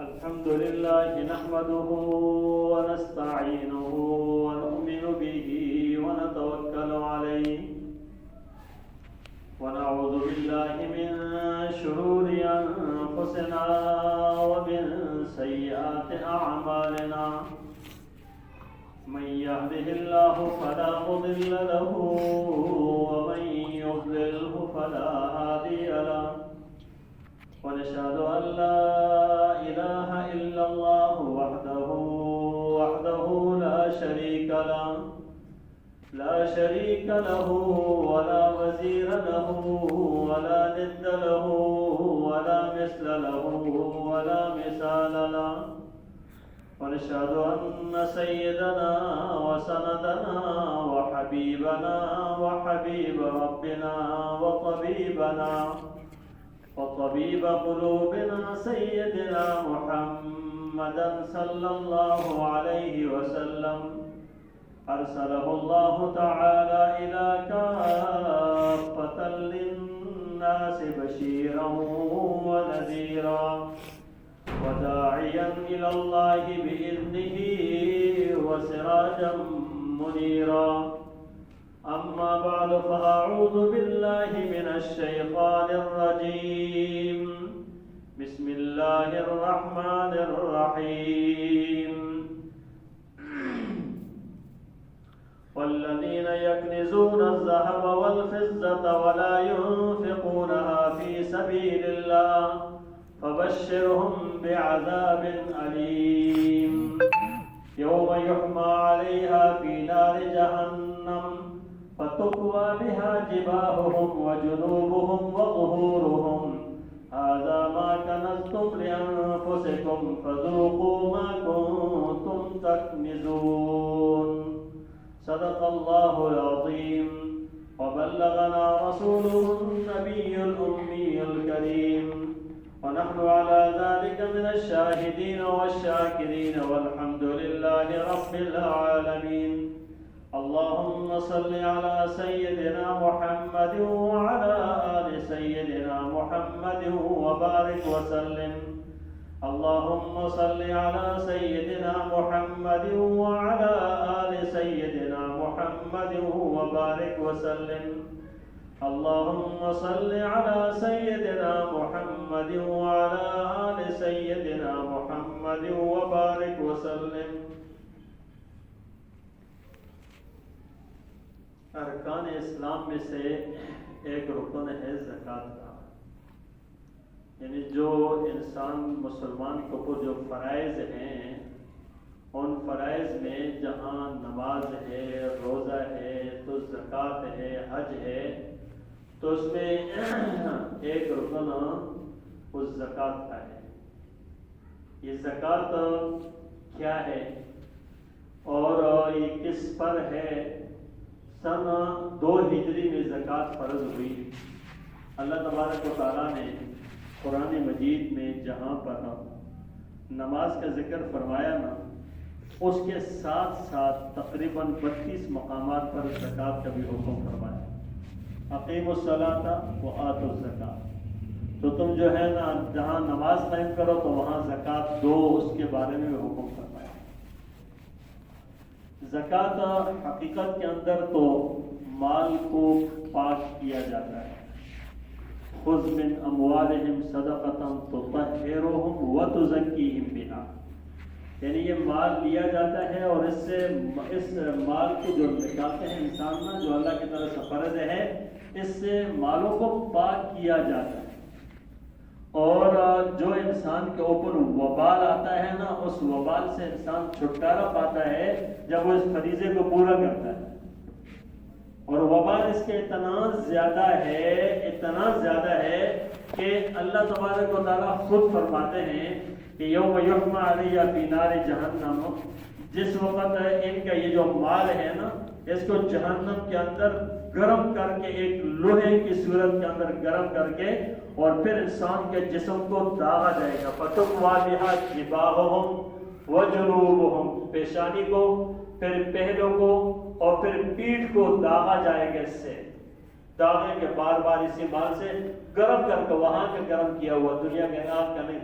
الحمد لله نحمده ونستعينه ونؤمن به ونتوكل عليه ونعوذ بالله من شرور أنفسنا ومن سيئات أعمالنا من يهده الله فلا مضل له ومن يضلله فلا هادي له ونشهد أن لا إله إلا الله وحده لا شريك له ولا وزير له ولا ند له ولا مثل له ولا مثال له ونشهد أن سيدنا وسندنا وحبيبنا وحبيب ربنا وطبيب قلوبنا سيدنا محمدا صلى الله عليه وسلم أرسله الله تعالى إلى كافة للناس بشيرا ونذيرا وداعيا إلى الله بإذنه وسراجا منيرا أما بعد فأعوذ بالله من الشيطان الرجيم بسم الله الرحمن الرحيم والذين يكنزون الذهب والفضة ولا ينفقونها في سبيل الله فبشرهم بعذاب أليم يوم يحمى عليها في نار جهنم فتقوى بها جباههم وجنوبهم وظهورهم هذا ما كنزتم لأنفسكم فذوقوا ما كنتم تكنزون صدق الله العظيم وبلغنا رسوله النبي الأمي الكريم ونحن على ذلك من الشاهدين والشاكرين والحمد لله رب العالمين اللهم صل على سيدنا محمد وعلى آل سيدنا محمد وبارك وسلم اللهم صل على سيدنا محمد وعلى آل سيدنا محمد وبارك وسلم اللهم صل على سيدنا محمد وعلى آل سيدنا محمد وبارك وسلم ارکان اسلام میں سے ایک رکن ہے زکوٰۃ کا، یعنی جو انسان مسلمان کو جو فرائض ہیں ان فرائض میں جہاں نماز ہے، روزہ ہے، تو زکوٰۃ ہے، حج ہے، تو اس میں ایک رکن اس زکوٰۃ کا ہے۔ یہ زکوٰۃ کیا ہے اور یہ کس پر ہے؟ سن 2 ہجری میں زکوٰۃ فرض ہوئی۔ اللہ تبارک و تعالیٰ نے قرآن مجید میں جہاں پر نماز کا ذکر فرمایا نا، اس کے ساتھ ساتھ تقریباً 32 مقامات پر زکوٰۃ کا بھی حکم فرمایا۔ اقیموا الصلاۃ وآتوا الزکاۃ، تو تم جو ہے نا جہاں نماز قائم کرو تو وہاں زکوٰۃ دو، اس کے بارے میں حکم فرمایا۔ زکوٰۃ حقیقت کے اندر تو مال کو پاک کیا جاتا ہے۔ خذ من اموالہم صدقۃ تطہرہم وتزکیہم بہا، یعنی یہ مال لیا جاتا ہے اور اس مال کو جو نکالتے ہیں انسان نا، جو اللہ کی طرف سے فرض ہے، اس سے مالوں کو پاک کیا جاتا ہے۔ اور جو انسان کے اوپر وبال آتا ہے نا، اس وبال سے انسان چھٹکارا پاتا ہے جب وہ اس فریضے کو پورا کرتا ہے۔ اور وبال اس کے اتنا زیادہ ہے کہ اللہ تبارک و تعالیٰ خود فرماتے ہیں کہ یوم یحمى علیہ فی نار جہنم، جس وقت ان کا یہ جو مال ہے نا، اس کو جہنم کے اندر گرم کر کے، ایک لوہے کی صورت کے اندر گرم کر کے، اور پھر انسان کے جسم کو داغا جائے گا۔ فَتُقْوَى بِهَا جِبَاهُهُمْ وَجُنُوبُهُمْ، پیشانی کو، پھر پہلوں کو، اور پھر پیٹھ کو داغا جائے گا اس سے۔ داغے کے بار بار اسی مال سے گرم کر کے، وہاں کے گرم کیا ہوا، دنیا کے آگ کا نہیں.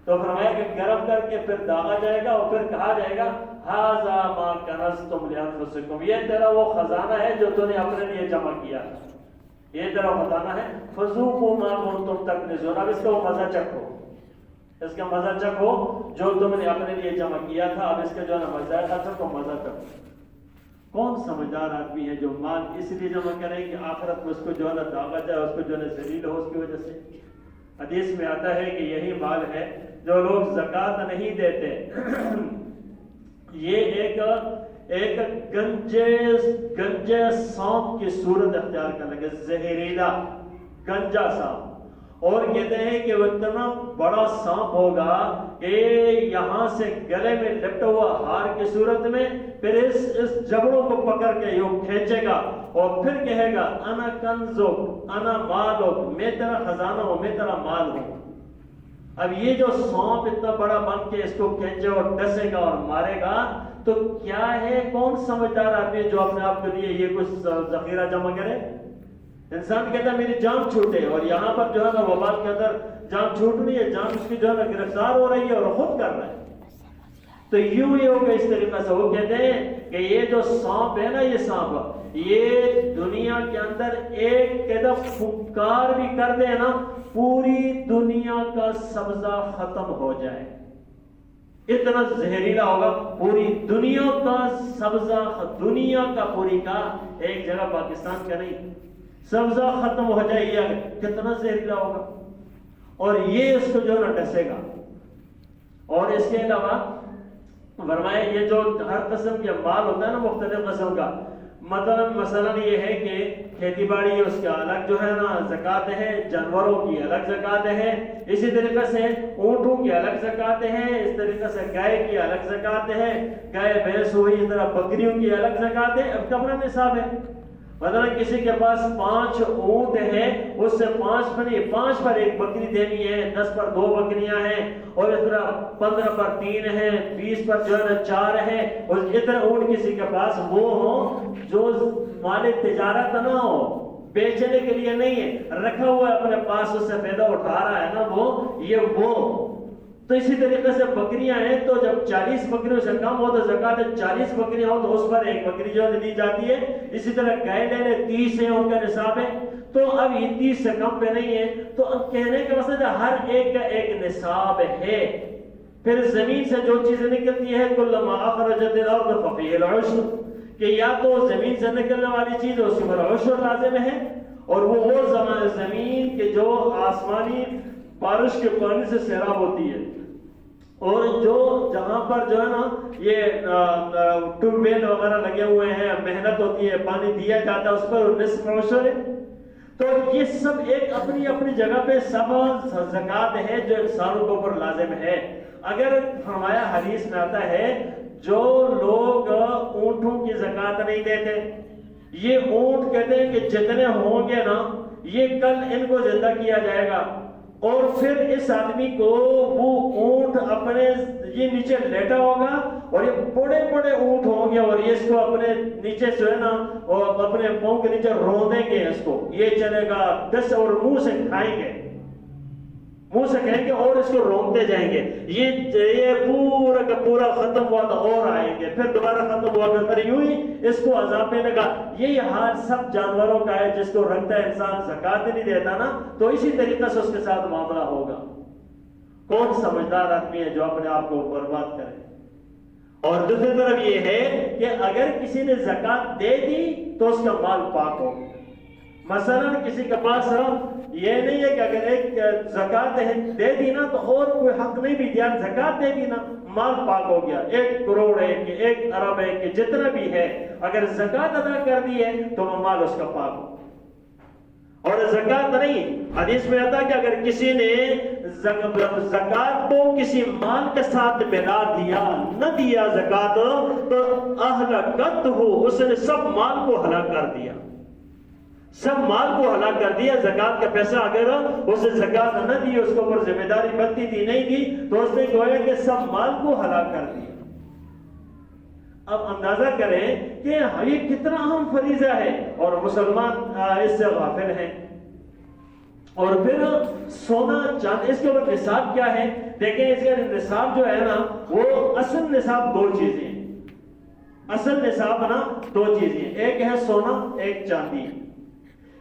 تو فرمایا کہ گرم کر کے پھر داغا جائے گا اور پھر کہا جائے گا ھذا ما کنزتم لانفسکم، یہ تیرا وہ خزانہ ہے جو تو نے اپنے لیے جمع کیا، یہ تیرا خزانہ ہے. فذوقوا ما کنتم تکنزون، اب اس کا وہ مزہ چکھو، اس کا مزہ چکھو جو تم نے اپنے لیے جمع کیا تھا، اب اس کا جو ہے نا مزہ چکھو، مزہ چکھو. کون سمجھدار آدمی ہے جو مال اس لیے جمع کرے کہ آخرت میں اس کو جو ہے نا داغا جائے، اس کو جو ہے نا ذلیل ہو اس کی وجہ سے. حدیث میں آتا ہے کہ یہی مال ہے جو لوگ زکوٰۃ نہیں دیتے، یہ ایک گنجے سانپ کی صورت اختیار کر لگے، زہریلا گنجا سانپ. اور کہتے ہیں کہ وہ اتنا بڑا سانپ ہوگا کہ یہاں سے گلے میں لپٹا ہوا ہار کی صورت میں، پھر اس جبڑوں کو پکڑ کے یوں کھینچے گا اور پھر کہے گا انا کنزک انا مالک، میں تیرا خزانہ ہوں، میں تیرا مال ہوں. اب یہ جو سانپ اتنا بڑا بن کے اس کو کھینچے اور ڈسے گا اور مارے گا، تو کیا ہے، کون سمجھدار آدمی جو اپنے آپ کے لیے یہ کچھ ذخیرہ جمع کرے؟ انسان کہتا ہے میری جان چھوٹے، اور یہاں پر جو ہے نا وبال کے اندر جان چھوٹ رہی ہے، جان اس کی جو ہے نا گرفتار ہو رہی ہے اور خود کر رہا ہے. تو یوں ہی ہوگا اس طریقے سے. وہ کہتے ہیں کہ یہ جو سانپ ہے نا، یہ سانپ یہ دنیا کے اندر ایک قدم پھنکار بھی کر دے نا، پوری دنیا کا سبزہ ختم ہو جائے، اتنا زہریلا ہوگا. پوری دنیا کا سبزہ، دنیا کا پوری کا، ایک جگہ پاکستان کا نہیں، سبزہ ختم ہو جائے، یہ کتنا زہریلا ہوگا. اور یہ اس کو جو ہے نا ڈسے گا. اور اس کے علاوہ فرمایا یہ جو ہر قسم کے مال ہوتا ہے نا مختلف قسم کا، مثلا یہ ہے کہ کھیتی باڑی اس کا الگ جو ہے نا زکوٰۃ ہے، جانوروں کی الگ زکوٰۃ ہے، اسی طریقے سے اونٹوں کی الگ زکوٰۃ ہے، اس طریقے سے گائے کی الگ زکوٰۃ ہے، گائے بھینس ہوئی، اس طرح بکریوں کی الگ زکوٰۃ ہے. اب کپڑا نصاب ہے، مطلب کسی کے پاس 5 اونٹ ہے، اس سے 5 پر ایک بکری دینی ہے، 10 پر 2 بکریاں ہیں، اور اس طرح 15 پر 3 ہیں، 20 پر جو ہے نا 4 ہیں. اور اتنے اونٹ کسی کے پاس وہ ہوں جو مال تجارت نہ ہو، بیچنے کے لیے نہیں ہے، رکھا ہوا ہے اپنے پاس، اس سے پیدا اٹھا رہا ہے نا وہ. تو اسی طریقے سے بکریاں ہیں، تو جب 40 بکریوں سے کم ہو تو زکوٰۃ 40 بکریاں ہو تو اس پر ایک بکری جو دی جاتی ہے. اسی طرح گائے لے لے 30 ہیں ان کا نصاب ہے، تو اب یہ 30 سے کم پہ نہیں ہے. تو اب کہنے کا مطلب ہے ہر ایک کا ایک نصاب ہے. پھر زمین سے جو چیزیں نکلتی ہے کلما اخرجت الارض ففیہ العشر، کہ یا تو زمین سے نکلنے والی چیز اس پر عشر لازم ہے، اور وہ زمین کے جو آسمانی بارش کے پانی سے سیراب ہوتی ہے، اور جو جہاں پر جو ہے نا یہ ٹیوب ویل وغیرہ لگے ہوئے ہیں، محنت ہوتی ہے، پانی دیا جاتا ہے، اس پر نصف عشر ہے. تو یہ سب ایک اپنی اپنی جگہ پہ سب زکوٰۃ ہے جو انسانوں کے اوپر لازم ہے. اگر فرمایا حدیث میں آتا ہے جو لوگ اونٹوں کی زکوٰۃ نہیں دیتے، یہ اونٹ کہتے ہیں کہ جتنے ہوں گے نا یہ کل ان کو زندہ کیا جائے گا، اور پھر اس آدمی کو وہ اونٹ اپنے یہ نیچے لیٹا ہوگا، اور یہ بڑے بڑے اونٹ ہوں گے، اور یہ اس کو اپنے نیچے سے ہے نا اور اپنے پاؤں کے نیچے رودیں گے، اس کو یہ چلے گا 10 اور منہ سے کھائیں گے، منہ سے کہیں گے اور اس کو رونتے جائیں گے. یہ پورا کا پورا ختم ہوا تو اور آئیں گے، پھر دوبارہ ختم ہوا پھر یوں ہی اس کو عذاب دینے کا. یہی حال سب جانوروں کا ہے، جس کو رکھتا ہے انسان زکوٰۃ نہیں دیتا نا، تو اسی طریقے سے اس کے ساتھ معاملہ ہوگا. کون سمجھدار آدمی ہے جو اپنے آپ کو برباد کرے؟ اور دوسری طرف یہ ہے کہ اگر کسی نے زکوٰۃ دے دی تو اس کا مال پاک ہو. مثلا کسی کے پاس یہ نہیں ہے کہ اگر ایک زکوٰۃ دے دی نا تو اور کوئی حق نہیں بھی دیا، زکوٰۃ دے دی نا مال پاک ہو گیا. 1 کروڑ ہے کہ 1 ارب ہے کہ جتنا بھی ہے، اگر زکوٰۃ ادا کر دی ہے تو وہ مال اس کا پاک ہو. اور زکوٰۃ نہیں، حدیث میں آتا کہ اگر کسی نے زکوٰۃ کو کسی مال کے ساتھ ملا دیا، نہ دیا زکوٰۃ، تو اہلکت ہو، اس نے سب مال کو ہلاک کر دیا، سب مال کو ہلاک کر دیا. زکوٰۃ کا پیسہ اگر اس نے زکوٰۃ نہ دی، اس کے اوپر ذمہ داری بنتی تھی نہیں دی، تو اس نے گویا کہ سب مال کو ہلاک کر دیا. اب اندازہ کریں کہ یہ کتنا اہم فریضہ ہے اور مسلمان اس سے غافل ہیں. اور پھر سونا چاندی، اس کے اوپر نصاب کیا ہے؟ دیکھیں اس کا نصاب جو ہے نا، وہ اصل نصاب دو چیزیں ہیں. اصل نصاب نا دو چیزیں ہیں، ایک ہے سونا، ایک چاندی.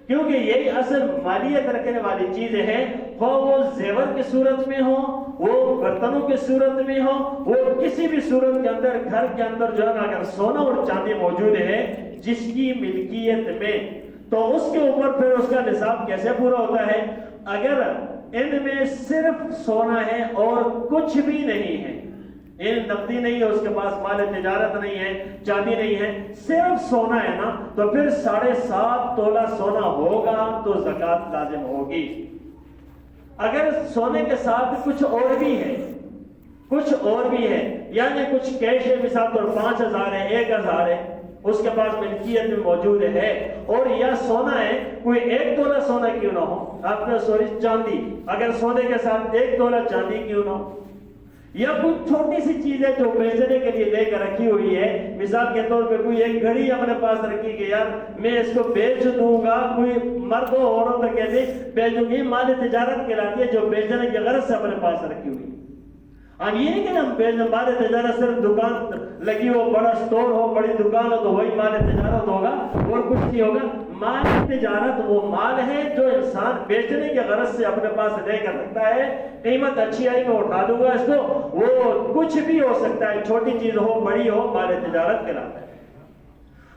کیونکہ یہی اصل مالیت رکھنے والی چیزیں ہیں، خواہ وہ زیور کی صورت میں ہو، وہ برتنوں کی صورت میں ہو، وہ کسی بھی صورت کے اندر گھر کے اندر جو ہے نا اگر سونا اور چاندی موجود ہے جس کی ملکیت میں، تو اس کے اوپر پھر اس کا نصاب کیسے پورا ہوتا ہے؟ اگر ان میں صرف سونا ہے اور کچھ بھی نہیں ہے، نقدی نہیں ہے، اس کے پاس مال تجارت نہیں ہے، چاندی نہیں ہے، صرف سونا ہے نا، تو پھر 7.5 تولہ سونا ہوگا تو زکوٰۃ لازم ہوگی. اگر سونے کے ساتھ کچھ اور بھی ہے، کچھ اور بھی ہے، یعنی کچھ کیش ہے، مثال طور 5,000 ہے، 1,000 ہے، اس کے پاس ملکیت میں موجود ہے، اور یا سونا ہے، کوئی 1 تولہ سونا کیوں نہ ہو، آپ نے چاندی، اگر سونے کے ساتھ 1 تولہ چاندی کیوں نہ ہو، یا کوئی چھوٹی سی چیز ہے جو بیچنے کے لیے لے کر رکھی ہوئی ہے، مثال کے طور پہ کوئی ایک گھڑی اپنے پاس رکھی کہ یار میں اس کو بیچ دوں گا، کوئی مرد ہو عورت تو کہتے بیچوں گی، مال تجارت کہلاتی ہے جو بیچنے کی غرض سے اپنے پاس رکھی ہوئی. اب یہ نہیں کہ ہم مال تجارت صرف دکان لگی ہو، بڑا سٹور ہو، بڑی دکان ہو تو وہی مال تجارت ہوگا اور کچھ نہیں ہوگا. مال تجارت وہ مال ہے جو انسان بیچنے کی غرض سے اپنے پاس لے کر رکھتا ہے، قیمت اچھی آئی میں اٹھا دوں گا اس کو، وہ کچھ بھی ہو سکتا ہے، چھوٹی چیز ہو بڑی ہو، مال تجارت کہلاتا ہے.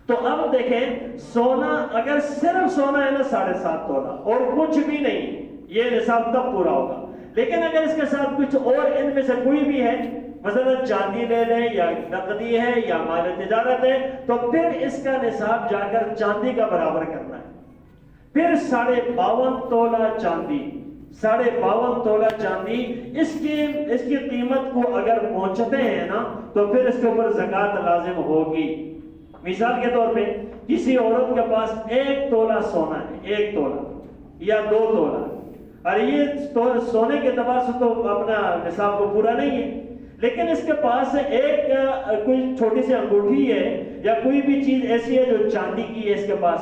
تو اب دیکھیں سونا، اگر صرف سونا ہے نا 7.5 تولہ اور کچھ بھی نہیں، یہ نصاب تب پورا ہوگا. لیکن اگر اس کے ساتھ کچھ اور ان میں سے کوئی بھی ہے، مثلا چاندی لے لیں یا نقدی ہے یا مال تجارت ہے، تو پھر اس کا نصاب جا کر چاندی کا برابر کرنا ہے. پھر 52.5 تولہ چاندی، 52.5 تولہ چاندی، اس کی قیمت کو اگر پہنچتے ہیں نا تو پھر اس کے اوپر زکوٰۃ لازم ہوگی. مثال کے طور پہ کسی عورت کے پاس 1 تولہ سونا ہے، 1 تولہ یا 2 تولہ، اور یہ سونے کے اعتبار سے تو اپنا نصاب کو پورا نہیں ہے، لیکن اس کے پاس ایک کوئی چھوٹی سی انگوٹھی ہے یا کوئی بھی چیز ایسی ہے جو چاندی کی ہے اس کے پاس،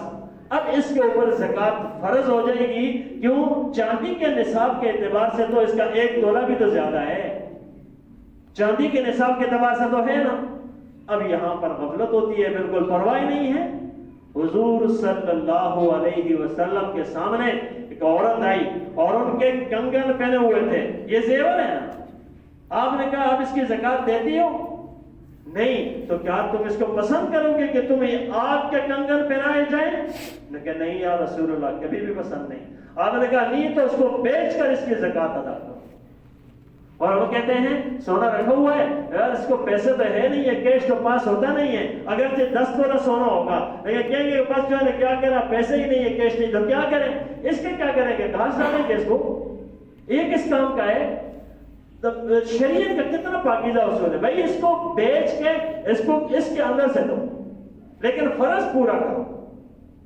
اب اس کے اوپر زکوٰۃ فرض ہو جائے گی. کیوں؟ چاندی کے نصاب کے اعتبار سے تو اس کا 1 تولہ بھی تو زیادہ ہے، چاندی کے نصاب کے اعتبار سے تو ہے نا. اب یہاں پر غفلت ہوتی ہے، بالکل پرواہ نہیں ہے. حضور صلی اللہ علیہ وسلم کے سامنے ایک عورت آئی اور ان کے کنگن پہنے ہوئے تھے، یہ زیور ہے نا. آپ نے کہا آپ اس کی زکوٰۃ دیتی ہو؟ نہیں. تو کیا تم اس کو پسند کرو گے کہ تمہیں آگ کے کنگن پہنائے جائیں؟ نے کہا نہیں یا رسول اللہ، کبھی بھی پسند نہیں. آپ نے کہا نہیں تو اس کو بیچ کر اس کی زکوٰۃ ادا کرو. اور وہ کہتے ہیں سونا رکھا ہوا ہے یار، اس کو پیسے تو ہے نہیں ہے، کیش تو پاس ہوتا نہیں ہے، اگرچہ 10 تولہ سونا ہوگا، لیکن کہیں گے بس جو ہے کیا کرا، پیسے ہی نہیں ہے، کیش نہیں، تو کیا کریں اس کے، کیا کریں گے، گھاس ڈالیں گے اس کو. یہ کس کام کا ہے؟ شریعت کا کتنا پاکیزہ اصول ہے بھائی، اس کو بیچ کے اس کو اس کے اندر سے دو، لیکن فرض پورا کرو.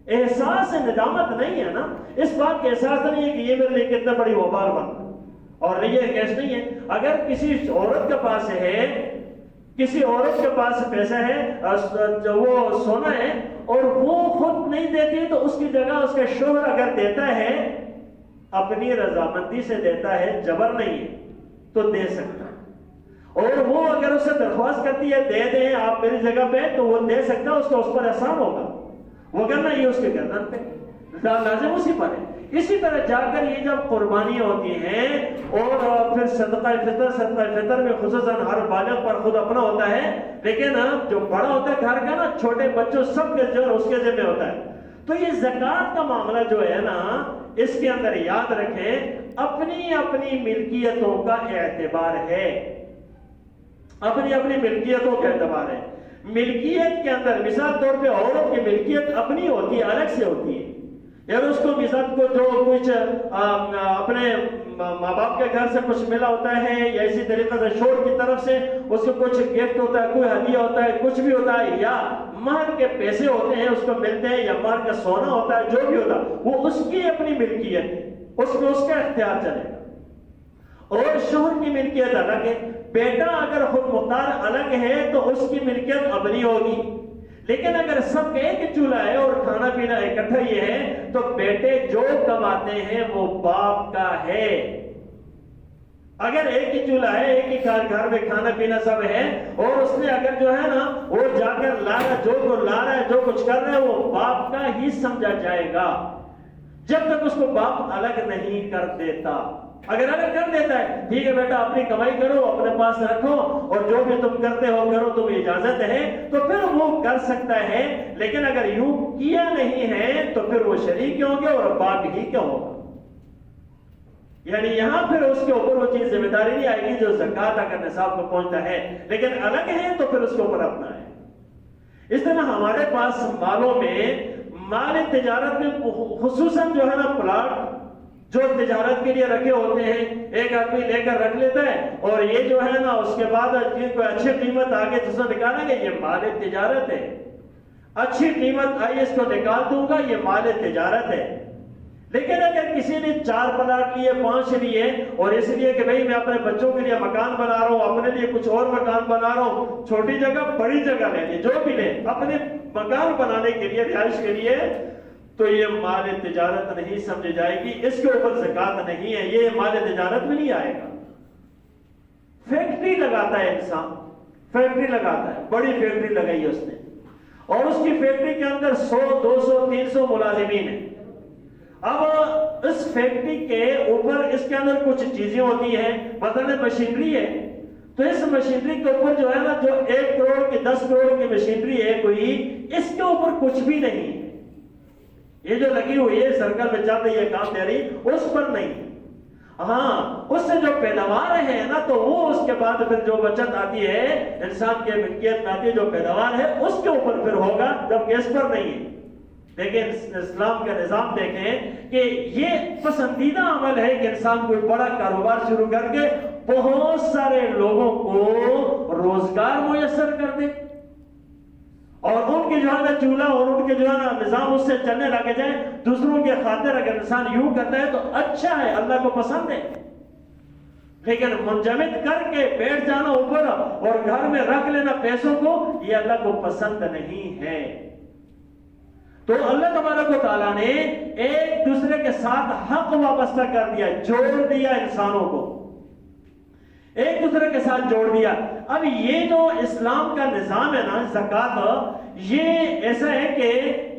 احساس ندامت نہیں ہے نا، اس بات کا احساس نہیں ہے کہ یہ میرے لیے کتنا بڑی وبال بن، اور یہ کیش نہیں ہے. اگر کسی عورت کے پاس ہے، کسی عورت کے پاس پیسہ ہے، وہ سونا ہے اور وہ خود نہیں دیتی تو اس کی جگہ اس کا شوہر اگر دیتا ہے، اپنی رضامندی سے دیتا ہے، جبر نہیں ہے تو دے سکتا ہے. اور وہ اگر اسے درخواست کرتی ہے دے دیں آپ میری جگہ پہ، تو وہ دے سکتا ہے، اس کا اس پر احسان ہوگا، وہ کرنا یہ اس کے گردن پہ لازم اسی پر ہے. اسی طرح جا کر یہ جب قربانیاں ہوتی ہیں اور پھر صدقہ فطر میں خصوصاً ہر بالغ پر خود اپنا ہوتا ہے، لیکن جو بڑا ہوتا ہے گھر کا نا، چھوٹے بچوں سب کے جو اس کے ذمہ ہوتا ہے. تو یہ زکوٰۃ کا معاملہ جو ہے نا، اس کے اندر یاد رکھیں اپنی اپنی ملکیتوں کا اعتبار ہے، اپنی اپنی ملکیتوں کا اعتبار ہے. ملکیت کے اندر مثال طور پہ عورت کی ملکیت اپنی ہوتی ہے، الگ سے ہوتی ہے. یار اس کو مثال کو جو کچھ اپنے ماں باپ کے گھر سے کچھ ملا ہوتا ہے، یا اسی طریقے سے شوہر کی طرف سے اس کو کچھ گفٹ ہوتا ہے، کوئی ہدیہ ہوتا ہے، کچھ بھی ہوتا ہے، یا مہر کے پیسے ہوتے ہیں اس کو ملتے ہیں، یا مہر کا سونا ہوتا ہے، جو بھی ہوتا ہے وہ اس کی اپنی ملکیت ہے، اس میں اس کا اختیار چلے گا. اور شوہر کی ملکیت الگ ہے. بیٹا اگر خود مختار الگ ہے تو اس کی ملکیت اپنی ہوگی، لیکن اگر سب ایک ہی چولہا ہے اور کھانا پینا اکٹھا ہی ہے تو بیٹے جو کماتے ہیں وہ باپ کا ہے. اگر ایک ہی چولہا ہے، ایک ہی گھر میں کھانا پینا سب ہے، اور اس نے اگر جو ہے نا وہ جا کر لا رہا، جو کو لا رہا ہے، جو کچھ کر رہا ہے، وہ باپ کا ہی سمجھا جائے گا جب تک اس کو باپ الگ نہیں کر دیتا. اگر الگ کر دیتا ہے، ٹھیک ہے بیٹا اپنی کمائی کرو، اپنے پاس رکھو، اور جو بھی تم کرتے ہو کرو، تمہیں اجازت ہے، تو پھر وہ کر سکتا ہے. لیکن اگر یوں کیا نہیں ہے تو پھر وہ شریک کیوں گے اور باپ ہی کیوں ہوگا. یعنی یہاں پھر اس کے اوپر وہ چیز ذمہ داری نہیں آئے گی جو زکوٰۃ اگر نصاب کو پہنچتا ہے، لیکن الگ ہے تو پھر اس کے اوپر اپنا ہے. اس طرح ہمارے پاس مالوں میں، مال تجارت میں خصوصاً جو ہے نا پلاٹ جو تجارت کے لیے رکھے ہوتے ہیں، ایک آدمی لے کر رکھ لیتا ہے، اور یہ جو ہے نا اس کے بعد کوئی اچھی قیمت آگے جس نے نکالا گا، یہ مال تجارت ہے، اچھی قیمت آئی اس کو نکال دوں گا، یہ مال تجارت ہے. لیکن اگر کسی نے 4 پلاٹ لیے، 5 لیے، اور اس لیے کہ بھئی میں اپنے بچوں کے لیے مکان بنا رہا ہوں، اپنے لیے کچھ اور مکان بنا رہا ہوں، چھوٹی جگہ بڑی جگہ لے لی، جو بھی لے اپنے مکان بنانے کے لیے، رہائش کے لیے، تو یہ مال تجارت نہیں سمجھی جائے گی، اس کے اوپر زکوٰۃ نہیں ہے، یہ مال تجارت میں نہیں آئے گا. فیکٹری لگاتا ہے انسان، فیکٹری لگاتا ہے، بڑی فیکٹری لگائی ہے اس نے، اور اس کی فیکٹری کے اندر 100 200 300 ملازمین ہیں. اب اس فیکٹری کے اوپر اس کے اندر کچھ چیزیں ہوتی ہیں، مثلا مشینری ہے، تو اس مشینری کے اوپر جو ہے نا جو 1 کروڑ کی 10 کروڑ کی مشینری ہے کوئی، اس کے اوپر کچھ بھی نہیں ہے. یہ جو لگی ہوئی ہے سرکل میں چل رہی ہے کام دے رہی، اس پر نہیں. ہاں اس سے جو پیداوار ہے نا تو وہ اس کے بعد پھر جو بچت آتی ہے انسان کے ملکیت میں آتی ہے، جو پیداوار ہے اس کے اوپر پھر ہوگا، جبکہ اس پر نہیں ہے. لیکن اسلام کا نظام دیکھیں کہ یہ پسندیدہ عمل ہے کہ انسان کوئی بڑا کاروبار شروع کر کے بہت سارے لوگوں کو روزگار میسر کر دے، اور ان کے جو ہے نا چولہا اور ان کے جو ہے نا نظام اس سے چلنے لگے جائیں. دوسروں کے خاطر اگر انسان یوں کرتا ہے تو اچھا ہے، اللہ کو پسند ہے. لیکن منجمد کر کے بیٹھ جانا اوپر اور گھر میں رکھ لینا پیسوں کو، یہ اللہ کو پسند نہیں ہے. تو اللہ تبارک و تعالیٰ نے ایک دوسرے کے ساتھ حق وابستہ کر دیا، جوڑ دیا، انسانوں کو ایک دوسرے کے ساتھ جوڑ دیا. اب یہ جو اسلام کا نظام ہے نا زکوٰۃ، یہ ایسا ہے کہ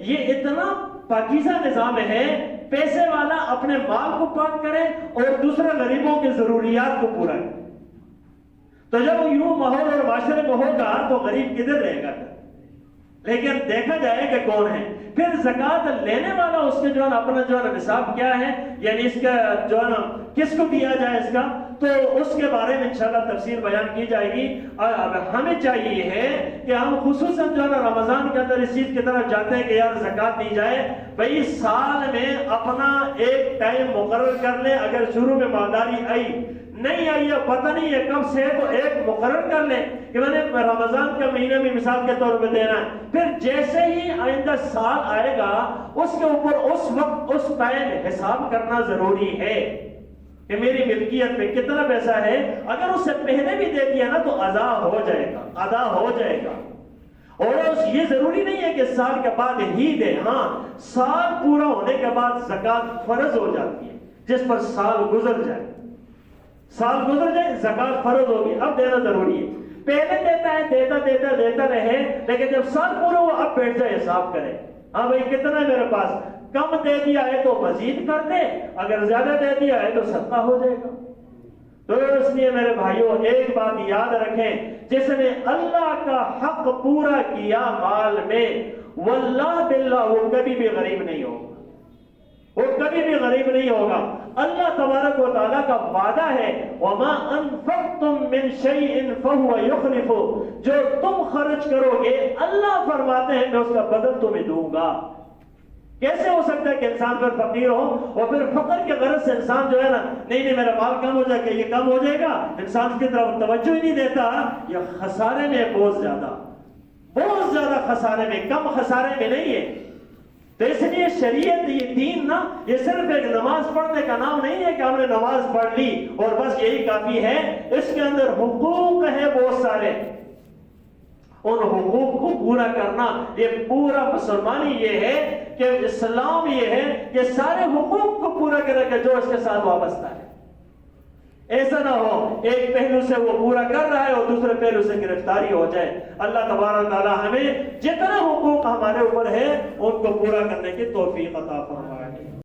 یہ اتنا پاکیزہ نظام ہے، پیسے والا اپنے مال کو پاک کرے اور دوسرے غریبوں کی ضروریات کو پورا کرے. تو جب یوں ماحول اور معاشرے میں ہوگا تو غریب کدھر رہے گا؟ لیکن دیکھا جائے کہ کون ہے. پھر زکوٰۃ لینے والا اس کے جو ہے اپنا جو ہے نصاب کیا ہے، یعنی اس کا جو ہے نا کس کو دیا جائے اس کا، تو اس کے بارے میں انشاءاللہ تفصیل بیان کی جائے گی. اور ہمیں چاہیے ہے کہ ہم خصوصاً جو ہے نا رمضان کے اندر اس چیز کی طرف جاتے ہیں کہ یار زکوٰۃ دی جائے. بھئی سال میں اپنا ایک ٹائم مقرر کر لیں، اگر شروع میں مالداری آئی نہیں آئی ہے پتہ نہیں ہے کب سے، تو ایک مقرر کر لیں کہ میں نے رمضان کے مہینے میں مثال کے طور پہ دینا ہے. پھر جیسے ہی آئندہ سال آئے گا اس کے اوپر اس وقت اس ٹائم حساب کرنا ضروری ہے کہ میری ملکیت میں کتنا پیسہ ہے. اگر اس سے پہلے بھی دے دیا نا تو ادا ہو جائے گا، ادا ہو جائے گا. اور یہ ضروری نہیں ہے کہ سال کے بعد ہی دے، ہاں سال پورا ہونے کے بعد زکوٰۃ فرض ہو جاتی ہے. جس پر سال گزر جائے، سال گزر جائے زکوٰۃ فرض ہوگی، اب دینا ضروری ہے. پہلے دیتا ہے دیتا رہے، لیکن جب سال پورا ہو اب بیٹھ جائے حساب کرے. ہاں بھائی کتنا ہے میرے پاس، کم دے دیا ہے تو مزید کر دے، اگر زیادہ دے دیا ہے تو صدقہ ہو جائے گا. تو اس لیے میرے بھائیوں ایک بات یاد رکھیں، جس نے اللہ کا حق پورا کیا مال میں، واللہ باللہ وہ کبھی بھی غریب نہیں ہوگا، وہ کبھی بھی غریب نہیں ہوگا. اللہ تبارک و تعالیٰ کا وعدہ ہے وَمَا أَنفَقْتُم مِّن شَيْءٍ فَهُوَ يُخْلِفُهُ، جو تم خرچ کرو گے اللہ فرماتے ہیں میں اس کا بدل تمہیں دوں گا. کیسے ہو سکتا ہے کہ انسان پر فقیر ہو اور پھر فقر کے غرض سے انسان جو ہے نا نہیں میرا مال کم ہو جائے گا، یہ کم ہو جائے گا، انسان کی طرف توجہ ہی نہیں دیتا. یہ خسارے میں بہت زیادہ خسارے میں، کم خسارے میں نہیں ہے. تو اس لیے شریعت یہ دین نا یہ صرف ایک نماز پڑھنے کا نام نہیں ہے کہ ہم نے نماز پڑھ لی اور بس یہی کافی ہے. اس کے اندر حقوق ہیں بہت سارے. ان حقوق کو پورا کرنا یہ پورا مسلمانی یہ ہے کہ اسلام یہ ہے کہ سارے حقوق کو پورا کرے گا جو اس کے ساتھ وابستہ ہے. ایسا نہ ہو ایک پہلو سے وہ پورا کر رہا ہے اور دوسرے پہلو سے گرفتاری ہو جائے. اللہ تبارک تعالی ہمیں جتنا حقوق ہمارے اوپر ہے ان کو پورا کرنے کی توفیق عطا فرمائے.